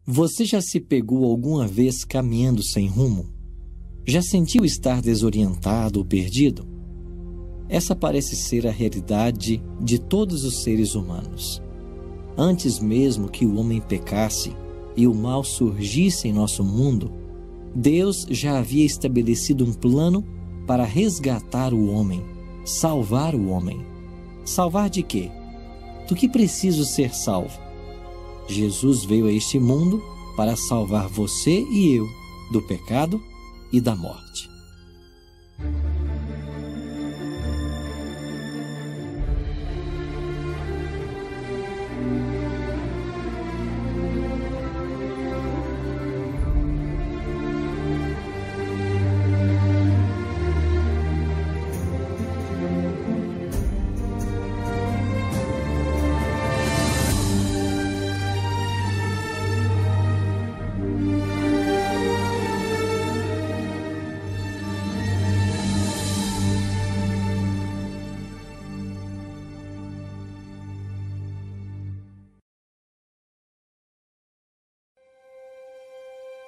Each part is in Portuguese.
Você já se pegou alguma vez caminhando sem rumo? Já sentiu estar desorientado ou perdido? Essa parece ser a realidade de todos os seres humanos. Antes mesmo que o homem pecasse e o mal surgisse em nosso mundo, Deus já havia estabelecido um plano para resgatar o homem, salvar o homem. Salvar de quê? Do que preciso ser salvo? Jesus veio a este mundo para salvar você e eu do pecado e da morte.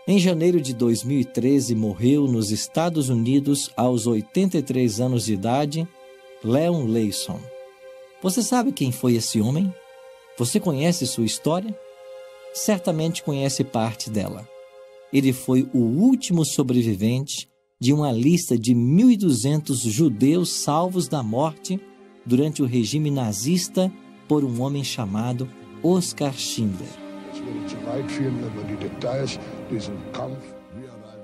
Em janeiro de 2013, morreu nos Estados Unidos, aos 83 anos de idade, Leon Leyson. Você sabe quem foi esse homem? Você conhece sua história? Certamente conhece parte dela. Ele foi o último sobrevivente de uma lista de 1.200 judeus salvos da morte durante o regime nazista por um homem chamado Oskar Schindler.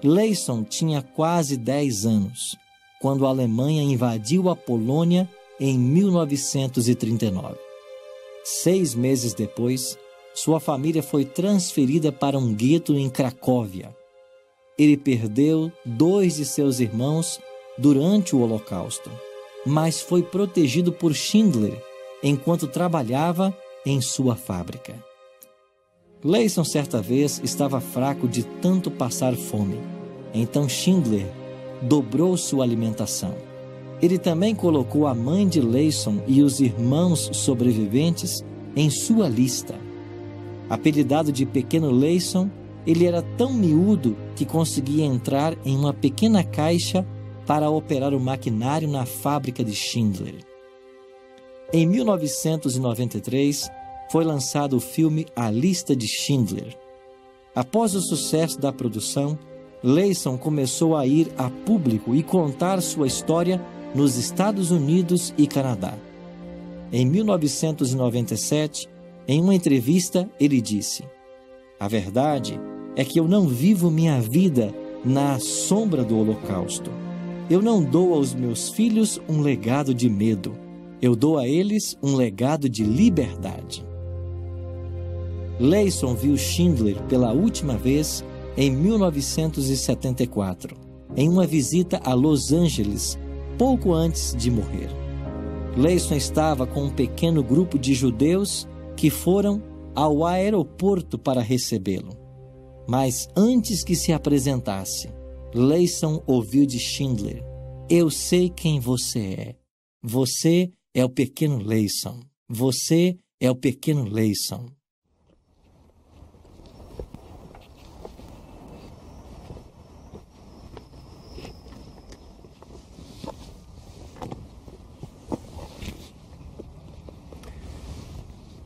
Leyson tinha quase 10 anos quando a Alemanha invadiu a Polônia em 1939. 6 meses depois, sua família foi transferida para um gueto em Cracóvia. Ele perdeu 2 de seus irmãos durante o Holocausto, mas foi protegido por Schindler enquanto trabalhava em sua fábrica. Leyson, certa vez, estava fraco de tanto passar fome. Então Schindler dobrou sua alimentação. Ele também colocou a mãe de Leyson e os irmãos sobreviventes em sua lista. Apelidado de Pequeno Leyson, ele era tão miúdo que conseguia entrar em uma pequena caixa para operar o maquinário na fábrica de Schindler. Em 1993, foi lançado o filme A Lista de Schindler. Após o sucesso da produção, Leyson começou a ir a público e contar sua história nos Estados Unidos e Canadá. Em 1997, em uma entrevista, ele disse: "A verdade é que eu não vivo minha vida na sombra do Holocausto. Eu não dou aos meus filhos um legado de medo. Eu dou a eles um legado de liberdade." Leyson viu Schindler pela última vez em 1974, em uma visita a Los Angeles, pouco antes de morrer. Leyson estava com um pequeno grupo de judeus que foram ao aeroporto para recebê-lo. Mas antes que se apresentasse, Leyson ouviu de Schindler: "Eu sei quem você é. Você é o pequeno Leyson. Você é o pequeno Leyson."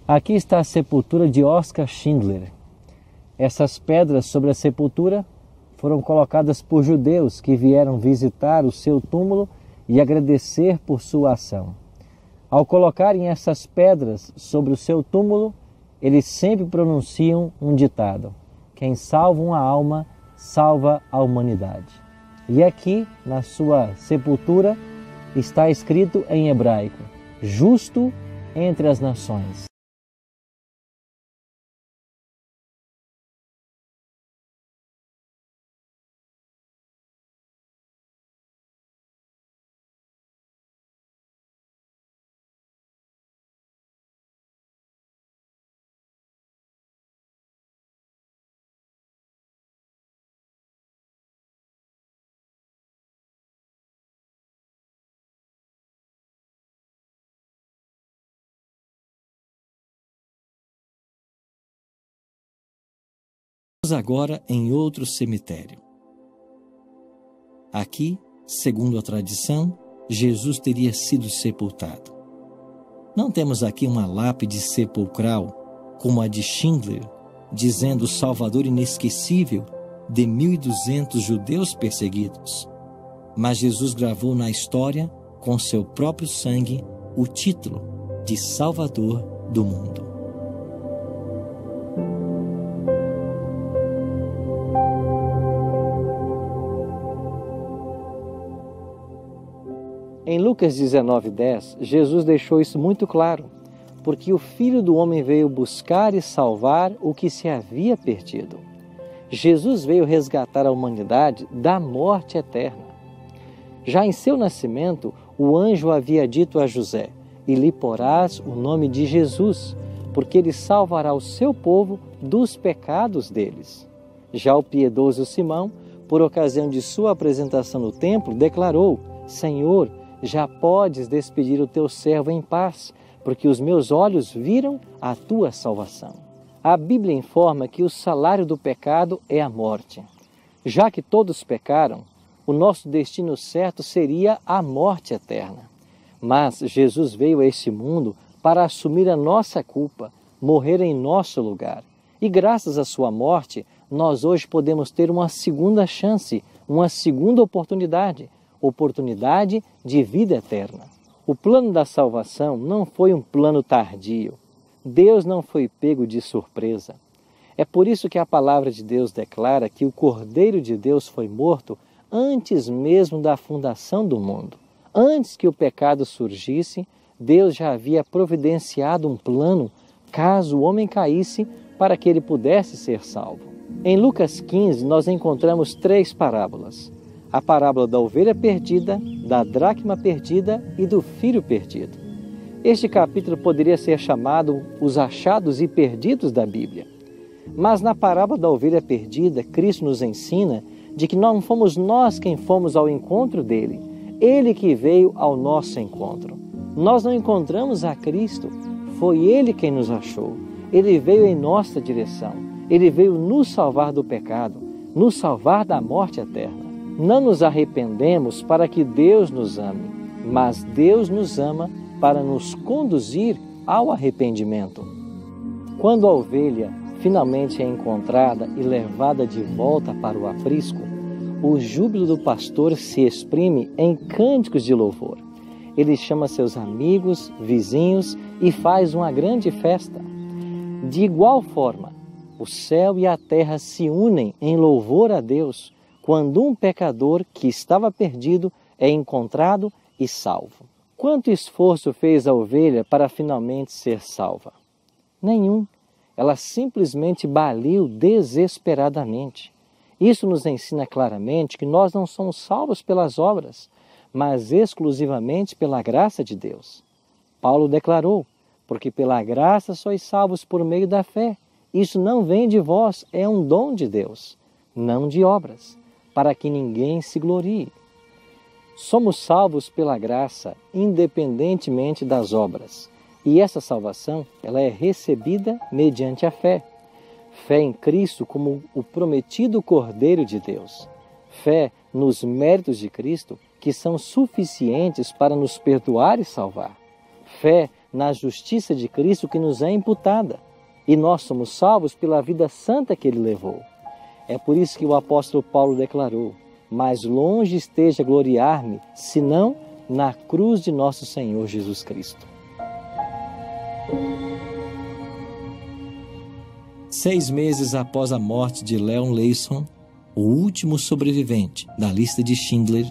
Aqui está a sepultura de Oskar Schindler. Essas pedras sobre a sepultura foram colocadas por judeus que vieram visitar o seu túmulo e agradecer por sua ação. Ao colocarem essas pedras sobre o seu túmulo, eles sempre pronunciam um ditado: "Quem salva uma alma, salva a humanidade." E aqui, na sua sepultura, está escrito em hebraico: "Justo entre as nações." agora em outro cemitério. Aqui, segundo a tradição, Jesus teria sido sepultado. Não temos aqui uma lápide sepulcral, como a de Schindler, dizendo o Salvador inesquecível de 1.200 judeus perseguidos. Mas Jesus gravou na história, com seu próprio sangue, o título de Salvador do mundo. Em Lucas 19:10, Jesus deixou isso muito claro, porque o Filho do Homem veio buscar e salvar o que se havia perdido. Jesus veio resgatar a humanidade da morte eterna. Já em seu nascimento, o anjo havia dito a José: "E lhe porás o nome de Jesus, porque ele salvará o seu povo dos pecados deles." Já o piedoso Simão, por ocasião de sua apresentação no templo, declarou: "Senhor, já podes despedir o teu servo em paz, porque os meus olhos viram a tua salvação." A Bíblia informa que o salário do pecado é a morte. Já que todos pecaram, o nosso destino certo seria a morte eterna. Mas Jesus veio a este mundo para assumir a nossa culpa, morrer em nosso lugar. E graças à sua morte, nós hoje podemos ter uma segunda chance, uma segunda oportunidade de vida eterna. O plano da salvação não foi um plano tardio. Deus não foi pego de surpresa. É por isso que a palavra de Deus declara que o Cordeiro de Deus foi morto antes mesmo da fundação do mundo. Antes que o pecado surgisse, Deus já havia providenciado um plano, caso o homem caísse, para que ele pudesse ser salvo. Em Lucas 15, nós encontramos 3 parábolas. A parábola da ovelha perdida, da dracma perdida e do filho perdido. Este capítulo poderia ser chamado os achados e perdidos da Bíblia. Mas na parábola da ovelha perdida, Cristo nos ensina de que não fomos nós quem fomos ao encontro dele, ele que veio ao nosso encontro. Nós não encontramos a Cristo, foi ele quem nos achou. Ele veio em nossa direção, ele veio nos salvar do pecado, nos salvar da morte eterna. Não nos arrependemos para que Deus nos ame, mas Deus nos ama para nos conduzir ao arrependimento. Quando a ovelha finalmente é encontrada e levada de volta para o aprisco, o júbilo do pastor se exprime em cânticos de louvor. Ele chama seus amigos, vizinhos e faz uma grande festa. De igual forma, o céu e a terra se unem em louvor a Deus quando um pecador que estava perdido é encontrado e salvo. Quanto esforço fez a ovelha para finalmente ser salva? Nenhum. Ela simplesmente baliu desesperadamente. Isso nos ensina claramente que nós não somos salvos pelas obras, mas exclusivamente pela graça de Deus. Paulo declarou: "Porque pela graça sois salvos por meio da fé. Isso não vem de vós, é um dom de Deus, não de obras, para que ninguém se glorie." Somos salvos pela graça, independentemente das obras. E essa salvação, ela é recebida mediante a fé. Fé em Cristo como o prometido Cordeiro de Deus. Fé nos méritos de Cristo, que são suficientes para nos perdoar e salvar. Fé na justiça de Cristo que nos é imputada. E nós somos salvos pela vida santa que ele levou. É por isso que o apóstolo Paulo declarou: "Mais longe esteja gloriar-me, senão na cruz de nosso Senhor Jesus Cristo." 6 meses após a morte de Leon Leyson, o último sobrevivente da lista de Schindler,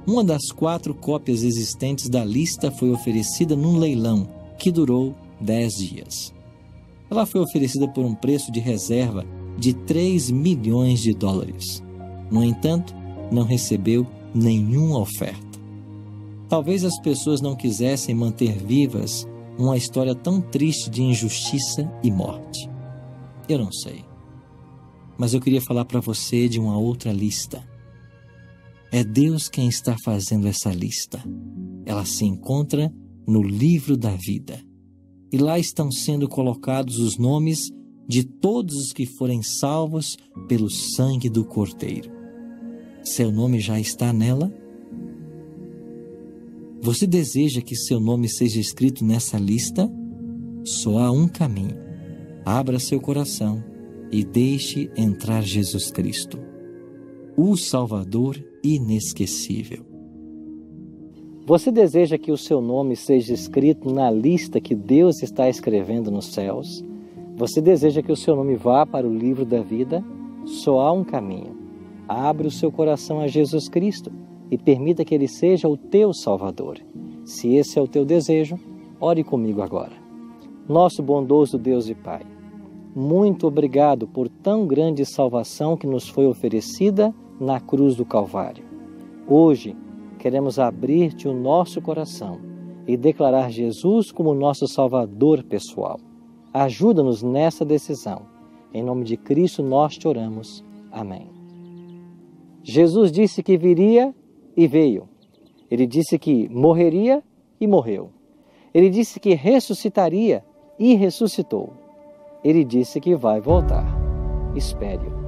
uma das 4 cópias existentes da lista foi oferecida num leilão que durou 10 dias. Ela foi oferecida por um preço de reserva de $3 milhões. No entanto, não recebeu nenhuma oferta. Talvez as pessoas não quisessem manter vivas uma história tão triste de injustiça e morte. Eu não sei. Mas eu queria falar para você de uma outra lista. É Deus quem está fazendo essa lista. Ela se encontra no livro da vida. E lá estão sendo colocados os nomes de todos os que forem salvos pelo sangue do Cordeiro. Seu nome já está nela? Você deseja que seu nome seja escrito nessa lista? Só há um caminho. Abra seu coração e deixe entrar Jesus Cristo, o Salvador inesquecível. Você deseja que o seu nome seja escrito na lista que Deus está escrevendo nos céus? Você deseja que o seu nome vá para o livro da vida? Só há um caminho. Abra o seu coração a Jesus Cristo e permita que Ele seja o teu Salvador. Se esse é o teu desejo, ore comigo agora. Nosso bondoso Deus e Pai, muito obrigado por tão grande salvação que nos foi oferecida na cruz do Calvário. Hoje, queremos abrir-te o nosso coração e declarar Jesus como nosso Salvador pessoal. Ajuda-nos nessa decisão. Em nome de Cristo nós te oramos. Amém. Jesus disse que viria e veio. Ele disse que morreria e morreu. Ele disse que ressuscitaria e ressuscitou. Ele disse que vai voltar. Espere-o.